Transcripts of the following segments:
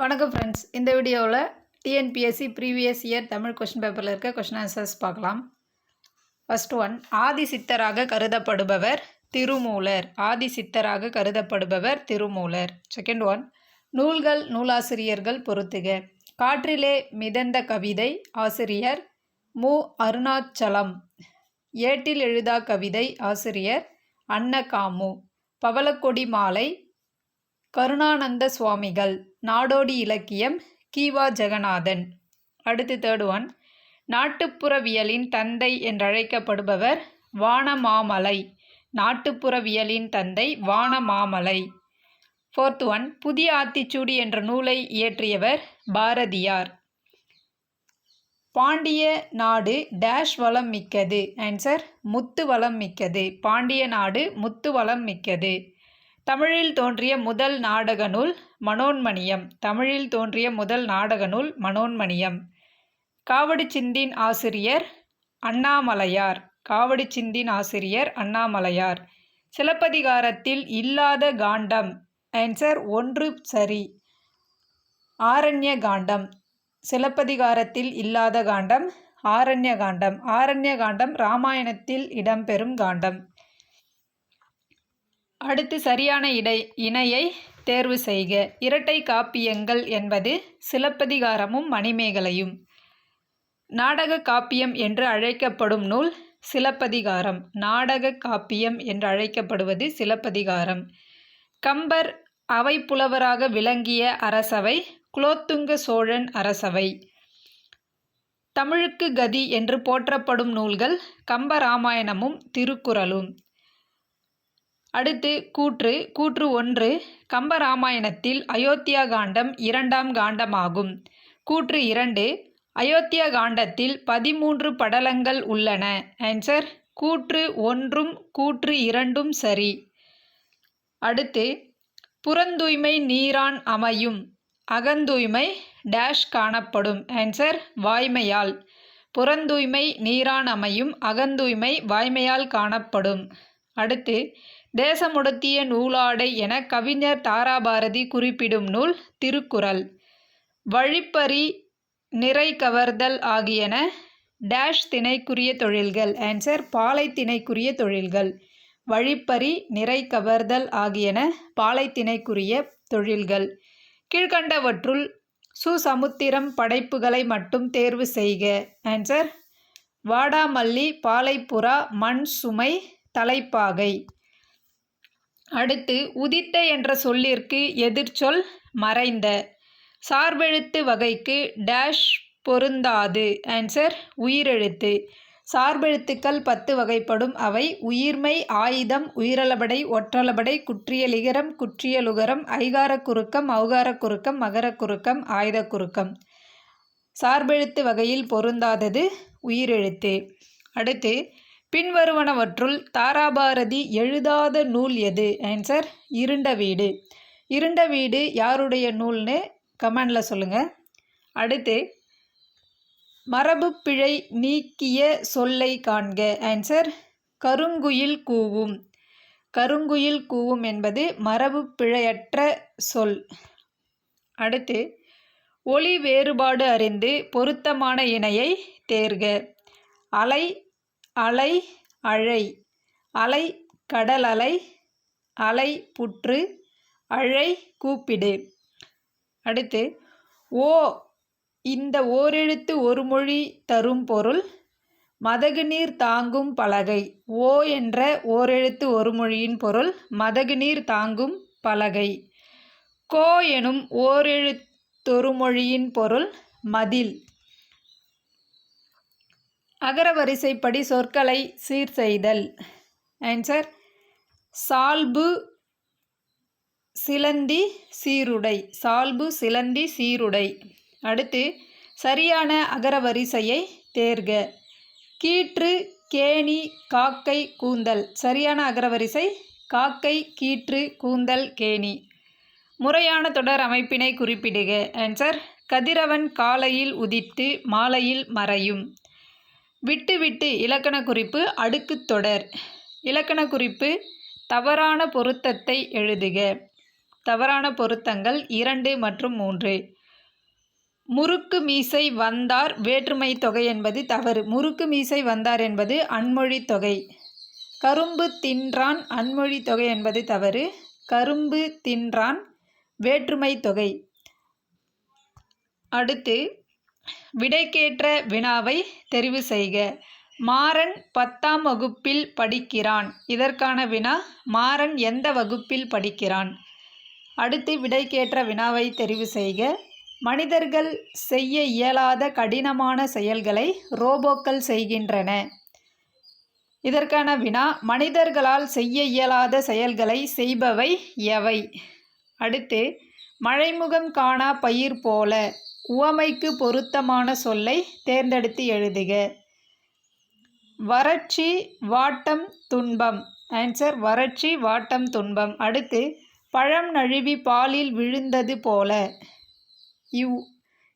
வணக்கம் ஃப்ரெண்ட்ஸ். இந்த வீடியோவில் TNPSC previous year Tamil question பேப்பரில் இருக்க கொஷின் ஆன்சர்ஸ் பார்க்கலாம். ஃபர்ஸ்ட் ஒன், ஆதி சித்தராக கருதப்படுபவர் திருமூலர். ஆதி சித்தராக கருதப்படுபவர் திருமூலர். செகண்ட் ஒன், நூல்கள் நூலாசிரியர்கள் பொறுத்துக. காற்றிலே மிதந்த கவிதை ஆசிரியர் மு. அருணாச்சலம். ஏட்டில் எழுதா கவிதை ஆசிரியர் அன்னகாமு. பவளக்கொடி மாலை கருணானந்த சுவாமிகள். நாடோடி இலக்கியம் கி.வா. ஜெகநாதன். அடுத்து தேர்ட் ஒன், நாட்டுப்புறவியலின் தந்தை என்றழைக்கப்படுபவர் வானமாமலை. நாட்டுப்புறவியலின் தந்தை வானமாமலை. ஃபோர்த் ஒன், புதிய ஆத்திச்சூடி என்ற நூலை இயற்றியவர் பாரதியார். பாண்டிய நாடு டேஷ் வளம் மிக்கது. ஆன்சர் முத்து வளம் மிக்கது. பாண்டிய நாடு முத்து வளம் மிக்கது. தமிழில் தோன்றிய முதல் நாடக நூல் மனோன்மணியம். தமிழில் தோன்றிய முதல் நாடக நூல் மனோன்மணியம். காவடி சிந்தின் ஆசிரியர் அண்ணாமலையார். காவடி சிந்தின் ஆசிரியர் அண்ணாமலையார். சிலப்பதிகாரத்தில் இல்லாத காண்டம். ஆன்சர் ஒன்று சரி, ஆரண்ய காண்டம். சிலப்பதிகாரத்தில் இல்லாத காண்டம் ஆரண்ய காண்டம். ஆரண்ய காண்டம் இராமாயணத்தில் இடம்பெறும் காண்டம். அடுத்து சரியான இணையை தேர்வு செய்க. இரட்டை காப்பியங்கள் என்பது சிலப்பதிகாரமும் மணிமேகலையும். நாடக காப்பியம் என்று அழைக்கப்படும் நூல் சிலப்பதிகாரம். நாடக காப்பியம் என்று அழைக்கப்படுவது சிலப்பதிகாரம். கம்பர் அவைப்புலவராக விளங்கிய அரசவை குலோத்துங்க சோழன் அரசவை. தமிழுக்கு கதி என்று போற்றப்படும் நூல்கள் கம்பராமாயணமும் திருக்குறளும். அடுத்து கூற்று 1, கம்பராமாயணத்தில் அயோத்தியா காண்டம் 2ஆம் காண்டமாகும். கூற்று 2, அயோத்தியா காண்டத்தில் 13 படலங்கள் உள்ளன. ஆன்சர் கூற்று 1ம் கூற்று 2ம் சரி. அடுத்து, புறந்தூய்மை நீரான் அமையும் அகந்தூய்மை டேஷ் காணப்படும். ஆன்சர் வாய்மையால். புறந்தூய்மை நீரான் அமையும் அகந்தூய்மை வாய்மையால் காணப்படும். அடுத்து, தேசமுடத்திய நூலாடை என கவிஞர் தாராபாரதி குறிப்பிடும் நூல் திருக்குறள். வழிப்பறி நிறை கவர்தல் ஆகியன டேஷ் திணைக்குரிய தொழில்கள். ஆன்சர் பாலை திணைக்குரிய தொழில்கள். வழிப்பறி நிறை கவர்தல் ஆகியன பாலை திணைக்குரிய தொழில்கள். கீழ்கண்டவற்றுள் சுசமுத்திரம் படைப்புகளை மட்டும் தேர்வு செய்க. ஆன்சர் வாடாமல்லி, பாலைப்புறா, மண் சுமை, தலைப்பாகை. அடுத்து, உதித்த என்ற சொல்லிற்கு எதிர்ச்சொல் மறைந்த. சார்பெழுத்து வகைக்கு டேஷ் பொருந்தாது. ஆன்சர் உயிரெழுத்து. சார்பெழுத்துக்கள் 10 வகைப்படும். அவை உயிர்மெய், ஆயுதம், உயிரளபடை, ஒற்றளபடை, குற்றியலிகரம், குற்றியலுகரம், ஐகாரக் குறுக்கம், ஔகாரக் குறுக்கம், மகரக் குறுக்கம், ஆயுதக் குறுக்கம். சார்பெழுத்து வகையில் பொருந்தாதது உயிரெழுத்து. அடுத்து, பின்வருவனவற்றுள் தாராபாரதி எழுதாத நூல் எது. ஆன்சர் இருண்ட வீடு. இருண்ட வீடு யாருடைய நூல்னு கமெண்டில் சொல்லுங்கள். அடுத்து, மரபு பிழை நீக்கிய சொல்லை காண்க. ஆன்சர் கருங்குயில் கூவும். கருங்குயில் கூவும் என்பது மரபு பிழையற்ற சொல். அடுத்து, ஒலி வேறுபாடு அறிந்து பொருத்தமான இணையை தேர்க. அலை அலை அழை. அலை கடல் அலை, அலை புற்று, அழை கூப்பிடு. அடுத்து, ஓ இந்த ஓரெழுத்து ஒரு மொழி தரும் பொருள் மதகுநீர் தாங்கும் பலகை. ஓ என்ற ஓரெழுத்து ஒரு மொழியின் பொருள் மதகுநீர் தாங்கும் பலகை. கோ எனும் ஓரெழுத்தொரு மொழியின் பொருள் மதில். அகரவரிசைப்படி சொற்களை சீர் செய்தல். ஆன்சர் சால்பு சிலந்தி சீருடை. சால்பு சிலந்தி சீருடை. அடுத்து, சரியான அகரவரிசையை தேர்க. கீற்று, கேணி, காக்கை, கூந்தல். சரியான அகரவரிசை காக்கை, கீற்று, கூந்தல், கேணி. முறையான தொடர் அமைப்பினை குறிப்பிடுக. ஆன்சர் கதிரவன் காலையில் உதித்து மாலையில் மறையும். விட்டு விட்டு இலக்கண குறிப்பு அடுக்குத் தொடர். இலக்கண குறிப்பு தவறான பொருத்தத்தை எழுதுக. தவறான பொருத்தங்கள் 2 மற்றும் 3. முறுக்கு மீசை வந்தார் வேற்றுமை தொகை என்பது தவறு. முறுக்கு மீசை வந்தார் என்பது அன்மொழி தொகை. கரும்பு தின்றான் அன்மொழி தொகை என்பது தவறு. கரும்பு தின்றான் வேற்றுமை தொகை. அடுத்து விடைக்கேற்ற வினாவை தெரிவு செய்க. மாறன் 10ஆம் வகுப்பில் படிக்கிறான். இதற்கான வினா மாறன் எந்த வகுப்பில் படிக்கிறான். அடுத்து விடைக்கேற்ற வினாவை தெரிவு செய்க. மனிதர்கள் செய்ய இயலாத கடினமான செயல்களை ரோபோக்கள் செய்கின்றன. இதற்கான வினா மனிதர்களால் செய்ய இயலாத செயல்களை செய்பவை எவை. அடுத்து மழைமுகம் காணா பயிர் போல உவமைக்கு பொருத்தமான சொல்லை தேர்ந்தெடுத்து எழுதுக. வறட்சி வாட்டம் துன்பம். ஆன்சர் வறட்சி வாட்டம் துன்பம். அடுத்து பழம் நழுவி பாலில் விழுந்தது போல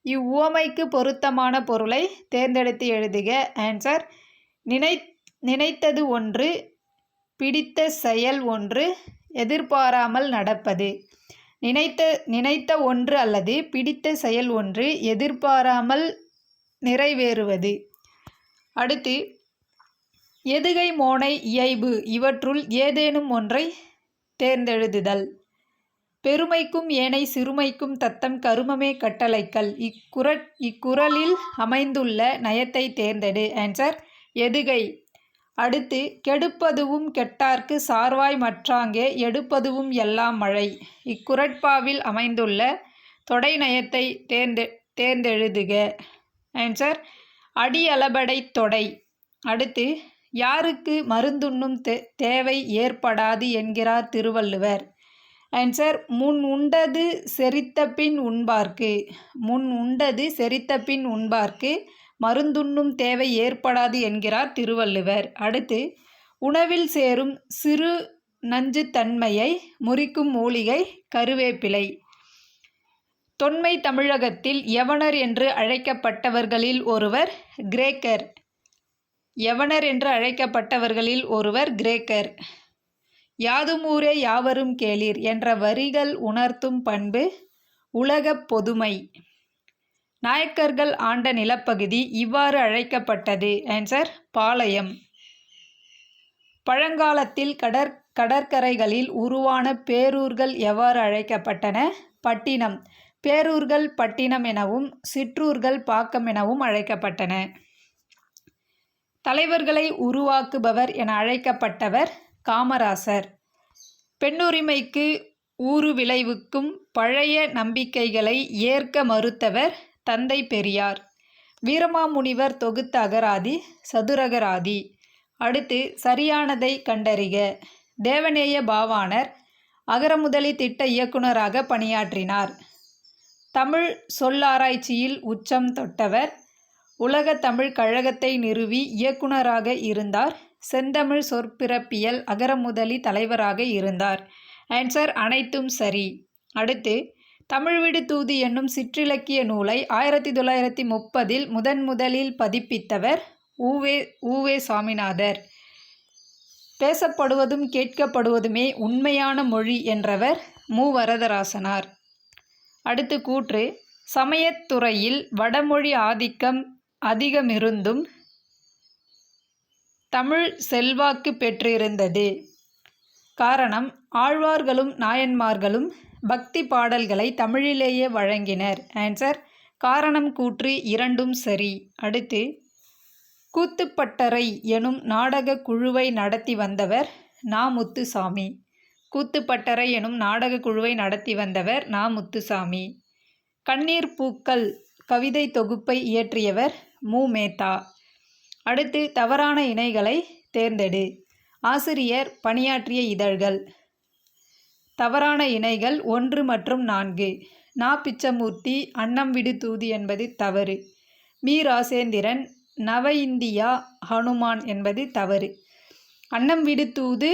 இவ்வுவமைக்கு பொருத்தமான பொருளை தேர்ந்தெடுத்து எழுதுக. ஆன்சர் நினைத்தது ஒன்று, பிடித்த செயல் ஒன்று, எதிர்பாராமல் நடப்பது. நினைத்த ஒன்று அல்லது பிடித்த செயல் ஒன்று எதிர்பாராமல் நிறைவேறுவது. அடுத்து எதுகை மோனை இயைபு இவற்றுள் ஏதேனும் ஒன்றை தேர்ந்தெழுதுதல். பெருமைக்கும் ஏனை சிறுமைக்கும் தத்தம் கருமமே கட்டளைக்கல். இக்குறளில் அமைந்துள்ள நயத்தை தேர்ந்தெடு. ஆன்சர் எதுகை. அடுத்து கெடுப்பதுவும் கெட்டார்க்கு சார்வாய் மற்றாங்கே எடுப்பதுவும் எல்லாம் மழை. இக்குறட்பாவில் அமைந்துள்ள தொடை நயத்தை தேர்ந்தெழுதுக. ஆன்சர் அடியளபடை தொடை. அடுத்து யாருக்கு மருந்துண்ணும் தேவை ஏற்படாது என்கிறார் திருவள்ளுவர். ஆன்சர் முன் உண்டது செரித்த பின் உண்பார்க்கு. முன் உண்டது செரித்த பின் உண்பார்க்கு மருந்துண்ணும் தேவை ஏற்படாது என்கிறார் திருவள்ளுவர். அடுத்து உணவில் சேரும் சிறு நஞ்சுத்தன்மையை முறிக்கும் மூலிகை கருவேப்பிலை. தொன்மை தமிழகத்தில் யவனர் என்று அழைக்கப்பட்டவர்களில் ஒருவர் கிரேக்கர். யவனர் என்று அழைக்கப்பட்டவர்களில் ஒருவர் கிரேக்கர். யாதுமூரே யாவரும் கேளீர் என்ற வரிகள் உணர்த்தும் பண்பு உலகப் பொதுமை. நாயக்கர்கள் ஆண்ட நிலப்பகுதி இவ்வாறு அழைக்கப்பட்டது. ஆன்சர் பாளையம். பழங்காலத்தில் கடற்கரைகளில் உருவான பேரூர்கள் எவ்வாறு அழைக்கப்பட்டன. பட்டினம். பேரூர்கள் பட்டினம் எனவும் சிற்றூர்கள் பாக்கம் எனவும் அழைக்கப்பட்டன. தலைவர்களை உருவாக்குபவர் என அழைக்கப்பட்டவர் காமராசர். பெண்ணுரிமைக்கு ஊறு விளைவிக்கும் பழைய நம்பிக்கைகளை ஏற்க மறுத்தவர் தந்தை பெரியார். வீரமாமுனிவர் தொகுத்த அகராதி சதுரகராதி. அடுத்து சரியானதை கண்டறிக. தேவநேய பாவாணர் அகரமுதலி திட்ட இயக்குநராக பணியாற்றினார். தமிழ் சொல்லாராய்ச்சியில் உச்சம் தொட்டவர். உலக தமிழ் கழகத்தை நிறுவி இயக்குநராக இருந்தார். செந்தமிழ் சொற்பிறப்பியல் அகரமுதலி தலைவராக இருந்தார். ஆன்சர் அனைத்தும் சரி. அடுத்து தமிழ்விடு தூது என்னும் சிற்றிலக்கிய நூலை 1930 முதலில் பதிப்பித்தவர் உவே சாமிநாதர். பேசப்படுவதும் கேட்கப்படுவதுமே உண்மையான மொழி என்றவர் வரதராசனார். அடுத்து கூற்று சமயத்துறையில் வடமொழி ஆதிக்கம் அதிகமிருந்தும் தமிழ் செல்வாக்கு பெற்றிருந்தது. காரணம் ஆழ்வார்களும் நாயன்மார்களும் பக்தி பாடல்களை தமிழிலேயே வழங்கினர். ஆன்சர் காரணம் கூற்று இரண்டும் சரி. அடுத்து கூத்துப்பட்டறை எனும் நாடக குழுவை நடத்தி வந்தவர் முத்துசாமி. கூத்துப்பட்டறை எனும் நாடக குழுவை நடத்தி வந்தவர் முத்துசாமி. கண்ணீர் பூக்கள் கவிதை தொகுப்பை இயற்றியவர் மேத்தா. அடுத்து தவறான இணைகளை தேர்ந்தெடு. ஆசிரியர் பணியாற்றிய இதழ்கள். தவறான இணைகள் 1 மற்றும் 4. பிச்சமூர்த்தி அன்னம் விடு தூது என்பது தவறு. ராசேந்திரன் நவ இந்தியா ஹனுமான் என்பது தவறு. அன்னம் விடு தூது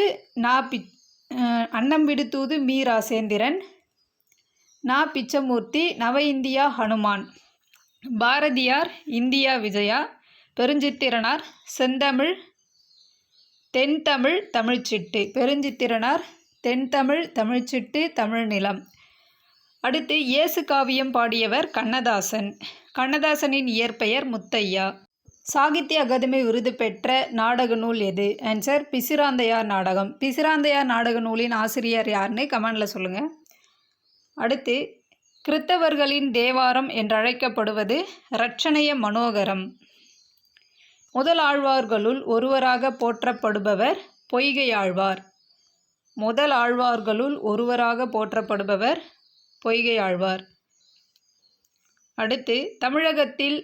ராசேந்திரன், பிச்சமூர்த்தி நவ இந்தியா ஹனுமான். பாரதியார் இந்தியா விஜயா. பெருஞ்சித்திரனார் செந்தமிழ் தென்தமிழ் தமிழ்ச்சிட்டு. பெருஞ்சித்திரனார் தென்தமிழ், தமிழ்ச்சிட்டு, தமிழ்நிலம். அடுத்து இயேசு காவியம் பாடியவர் கண்ணதாசன். கண்ணதாசனின் இயற்பெயர் முத்தையா. சாகித்ய அகாதமி விருது பெற்ற நாடக நூல் எது? ஆன்சர் பிசிராந்தையார் நாடகம். பிசிராந்தையார் நாடக நூலின் ஆசிரியர் யாருன்னு கமெண்டில் சொல்லுங்கள். அடுத்து கிறித்தவர்களின் தேவாரம் என்றழைக்கப்படுவது இரட்சணைய மனோகரம். முதல் ஆழ்வார்களுள் ஒருவராக போற்றப்படுபவர் பொய்கை ஆழ்வார். முதல் ஆழ்வார்களுள் ஒருவராக போற்றப்படுபவர் பொய்கை ஆழ்வார். அடுத்து தமிழகத்தில்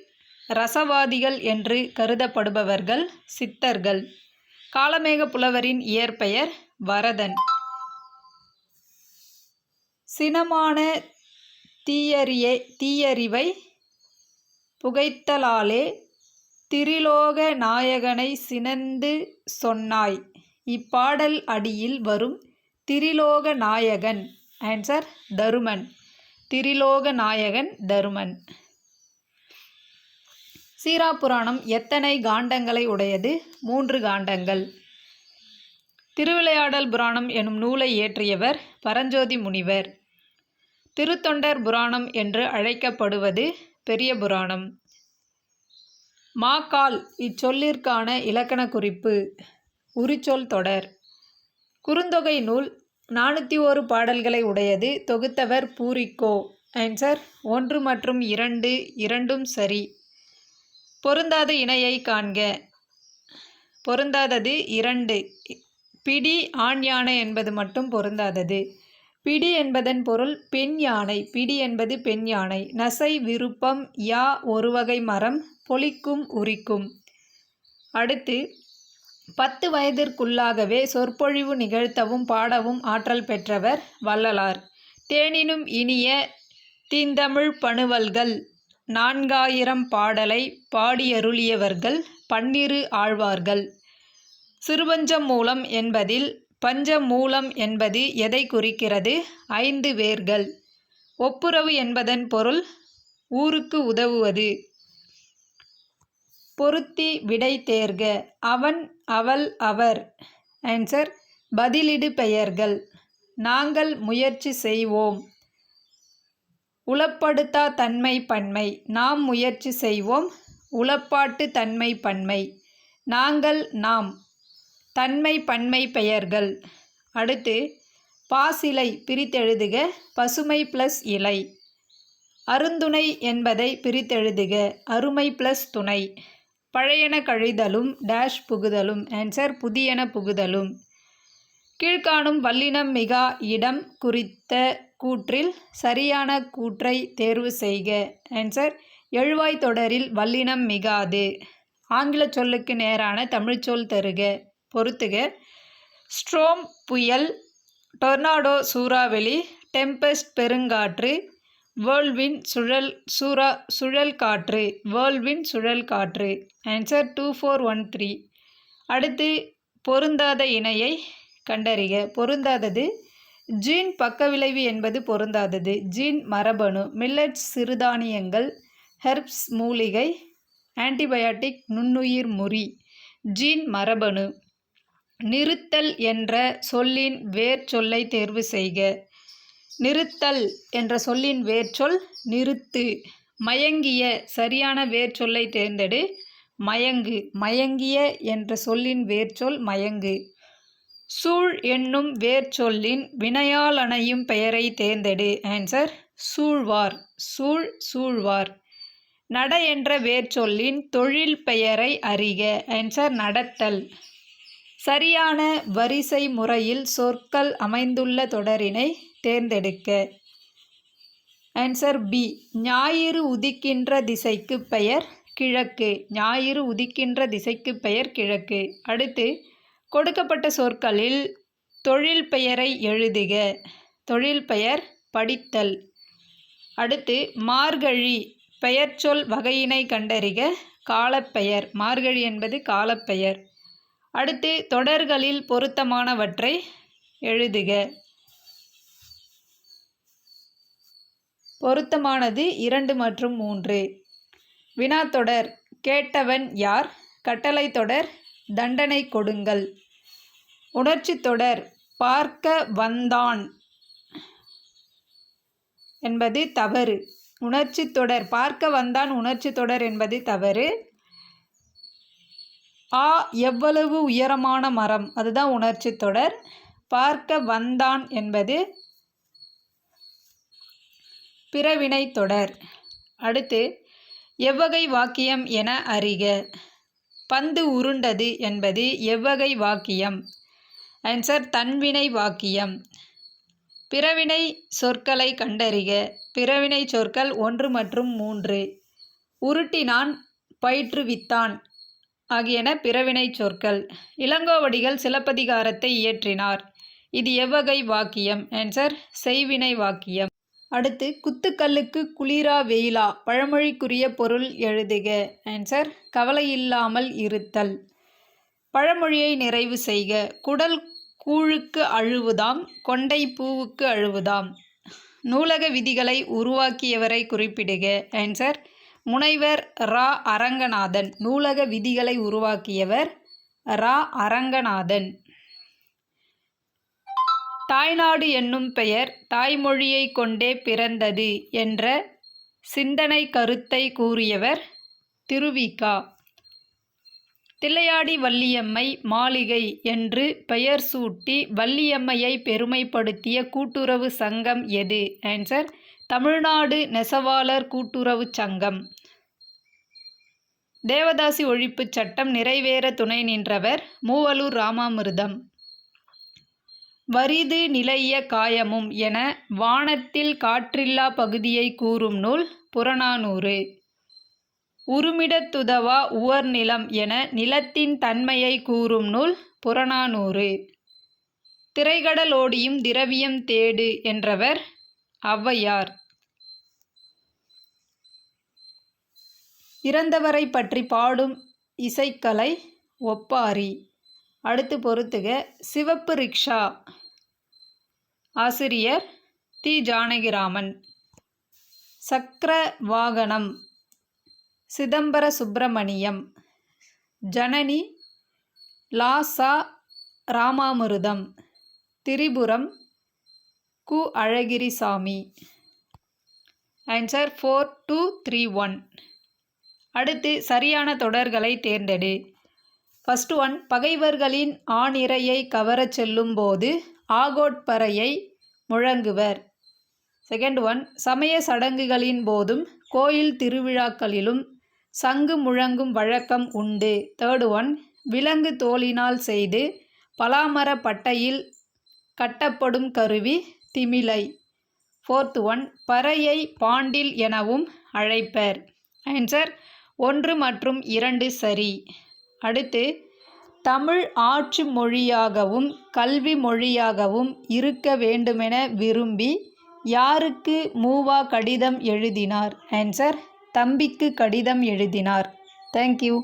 ரசவாதிகள் என்று கருதப்படுபவர்கள் சித்தர்கள். காளமேக புலவரின் இயற்பெயர் வரதன். சினமான தீயறிவை புகைத்தலாலே திரிலோக நாயகனை சினந்து சொன்னாய். இப்பாடல் அடியில் வரும் திரிலோக நாயகன். ஆன்சர் தருமன். திரிலோக நாயகன் தருமன். சீராப்புராணம் எத்தனை காண்டங்களை உடையது? 3 காண்டங்கள். திருவிளையாடல் புராணம் எனும் நூலை இயற்றியவர் பரஞ்சோதி முனிவர். திருத்தொண்டர் புராணம் என்று அழைக்கப்படுவது பெரிய புராணம். மாக்கால் இச்சொல்லிற்கான இலக்கண குறிப்பு உரிச்சொல் தொடர். குறுந்தொகை நூல் 401 பாடல்களை உடையது. தொகுத்தவர் பூரிக்கோ. ஆன்சர் 1 மற்றும் 2 இரண்டும் சரி. பொருந்தாத இணையை காண்க. பொருந்தாதது 2. பிடி ஆண் யானை என்பது மட்டும் பொருந்தாதது. பிடி என்பதன் பொருள் பெண் யானை. பிடி என்பது பெண் யானை. நசை விருப்பம் யா ஒரு வகை மரம் பொலிக்கும் உரிக்கும். அடுத்து 10 வயதிற்குள்ளாகவே சொற்பொழிவு நிகழ்த்தவும் பாடவும் ஆற்றல் பெற்றவர் வள்ளலார். தேனினும் இனிய தீந்தமிழ் பணுவல்கள் 4000 பாடலை பாடியருளியவர்கள் 12 ஆழ்வார்கள். சிறுபஞ்சம் மூலம் என்பதில் பஞ்ச மூலம் என்பது எதை குறிக்கிறது? 5 வேர்கள். ஒப்புரவு என்பதன் பொருள் ஊருக்கு உதவுவது. பொருத்தி விடை தேர்க. அவன், அவள், அவர். ஆன்சர் பதிலிடு பெயர்கள். நாங்கள் முயற்சி செய்வோம். உளப்படுத்தா தன்மை பன்மை. நாம் முயற்சி செய்வோம். உளப்பாட்டு தன்மை பன்மை. நாங்கள், நாம். தன்மை பன்மை பெயர்கள். அடுத்து பாசிலை பிரித்தெழுதுக. பசுமை ப்ளஸ் இலை. அருந்துணை என்பதை பிரித்தெழுதுக. அருமை ப்ளஸ் துணை. பழையன கழிதலும் டேஷ் புகுதலும். ஆன்சர் புதியன புகுதலும். கீழ்காணும் வல்லினம் மிகா இடம் குறித்த கூற்றில் சரியான கூற்றை தேர்வு செய்க. ஆன்சர் எழுவாய் தொடரில் வல்லினம் மிகாது. ஆங்கில சொல்லுக்கு நேரான தமிழ்ச்சொல் தருக. பொறுத்துக. ஸ்ட்ரோம் புயல், டொர்னாடோ சூறாவளி, டெம்பெஸ்ட் பெருங்காற்று, வேர்ல்வின் சுழல் காற்று. வேர்ல்வின் சுழல் காற்று. ஆன்சர் 2413. அடுத்து பொருந்தாத இணையை கண்டறிக. பொருந்தாதது ஜீன் பக்கவிளைவு என்பது பொருந்தாதது. ஜீன் மரபணு. மில்லட்ஸ் சிறுதானியங்கள், ஹெர்ப்ஸ் மூலிகை, ஆன்டிபயாட்டிக் நுண்ணுயிர் முறி. ஜீன் மரபணு. நிறுத்தல் என்ற சொல்லின் வேர் சொல்லை தேர்வு செய்க. நிறுத்தல் என்ற சொல்லின் வேர்ச்சொல் நிறுத்து. மயங்கிய சரியான வேர்ச்சொல்லை தேர்ந்தெடு. மயங்கு. மயங்கிய என்ற சொல்லின் வேர்ச்சொல் மயங்கு. சூழ் என்னும் வேர்ச்சொல்லின் வினையாலணையும் பெயரை தேர்ந்தெடு. ஆன்சர் சூழ்வார். சூழ், சூழ்வார். நட என்ற வேர்ச்சொல்லின் தொழில் பெயரை அறிக. ஆன்சர் நடத்தல். சரியான வரிசை முறையில் சொற்கள் அமைந்துள்ள தொடரினை தேர்ந்தெடுக்க. Answer B. ஞாயிறு உதிக்கின்ற திசைக்கு பெயர் கிழக்கு. ஞாயிறு உதிக்கின்ற திசைக்கு பெயர் கிழக்கு. அடுத்து கொடுக்கப்பட்ட சொற்களில் தொழில் பெயரை எழுதுக. தொழில் பெயர் படித்தல். அடுத்து மார்கழி பெயர்ச்சொல் வகையினை கண்டறிக. காலப்பெயர். மார்கழி என்பது காலப்பெயர். அடுத்து தொடர்களில் பொருத்தமானவற்றை எழுதுக. பொருத்தமானது 2 மற்றும் 3. வினாத்தொடர் கேட்டவன் யார்? கட்டளை தொடர் தண்டனை கொடுங்கள். உணர்ச்சி தொடர் பார்க்க வந்தான் என்பது தவறு. உணர்ச்சி தொடர். பார்க்க வந்தான் உணர்ச்சி தொடர் என்பது தவறு. ஆ எவ்வளவு உயரமான மரம், அதுதான் உணர்ச்சி தொடர். பார்க்க வந்தான் என்பது பிறவினை தொடர். அடுத்து எவ்வகை வாக்கியம் என அறிக. பந்து உருண்டது என்பது எவ்வகை வாக்கியம்? ஆன்சர் தன்வினை வாக்கியம். பிறவினை சொற்களை கண்டறிக. பிறவினை சொற்கள் 1 மற்றும் 3. உருட்டினான், பயிற்றுவித்தான் ஆகியன பிறவினை சொற்கள். இளங்கோவடிகள் சிலப்பதிகாரத்தை இயற்றினார். இது எவ்வகை வாக்கியம்? ஆன்சர் செய்வினை வாக்கியம். அடுத்து குத்துக்கல்லுக்கு குளிரா வெயிலா பழமொழிக்குரிய பொருள் எழுதுக. ஆன்சர் கவலையில்லாமல் இருத்தல். பழமொழியை நிறைவு செய்க. குடல் கூழுக்கு அழுவுதாம், கொண்டை பூவுக்கு அழுவுதாம். நூலக விதிகளை உருவாக்கியவரை குறிப்பிடுக. ஆன்சர் முனைவர் ரா அரங்கநாதன். நூலக விதிகளை உருவாக்கியவர் ரா அரங்கநாதன். தாய்நாடு என்னும் பெயர் தாய்மொழியை கொண்டே பிறந்தது என்ற சிந்தனை கருத்தை கூறியவர் திருவிக. தில்லையாடி வள்ளியம்மை மாளிகை என்று பெயர் சூட்டி வள்ளியம்மையை பெருமைப்படுத்திய கூட்டுறவு சங்கம் எது? ஆன்சர் தமிழ்நாடு நெசவாளர் கூட்டுறவு சங்கம். தேவதாசி ஒழிப்பு சட்டம் நிறைவேற துணை நின்றவர் மூவலூர் ராமாமிர்தம். வரிது நிலைய காயமும் என வானத்தில் காற்றில்லா பகுதியை கூறும் நூல் புறநானூறு. உருமிடத்துதவா உவர்நிலம் என நிலத்தின் தன்மையை கூறும் நூல் புறநானூறு. திரைகடலோடியும் திரவியம் தேடு என்றவர் ஔவையார். இறந்தவரை பற்றி பாடும் இசைக்கலை ஒப்பாரி. அடுத்து பொறுத்துக. சிவப்பு ரிக்ஷா ஆசிரியர் தி. ஜானகிராமன். சக்கர வாகனம் சிதம்பர சுப்பிரமணியம். ஜனனி லாசா ராமாமிர்தம். திரிபுரம் கு. அழகிரிசாமி. ஆன்சர் 4, 2, 3, 1. அடுத்து சரியான தொடர்களை தேர்ந்தெடு. ஃபர்ஸ்ட் ஒன், பகைவர்களின் ஆணிரையை கவரச் செல்லும் போது ஆகோட்பறையை முழங்குவர். செகண்ட் ஒன், சமய சடங்குகளின் போதும் கோயில் திருவிழாக்களிலும் சங்கு முழங்கும் வழக்கம் உண்டு. தேர்ட் ஒன், விலங்கு தோலினால் செய்து பலாமர பட்டையில் கட்டப்படும் கருவி திமிலை. ஃபோர்த் ஒன், பறையை பாண்டில் எனவும் அழைப்பர். ஆன்சர் 1 மற்றும் 2 சரி. அடுத்து தமிழ் ஆட்சி மொழியாகவும் கல்வி மொழியாகவும் இருக்க வேண்டுமென விரும்பி யாருக்கு மூவா கடிதம் எழுதினார்? ஆன்சர் தம்பிக்கு கடிதம் எழுதினார். தேங்க்யூ.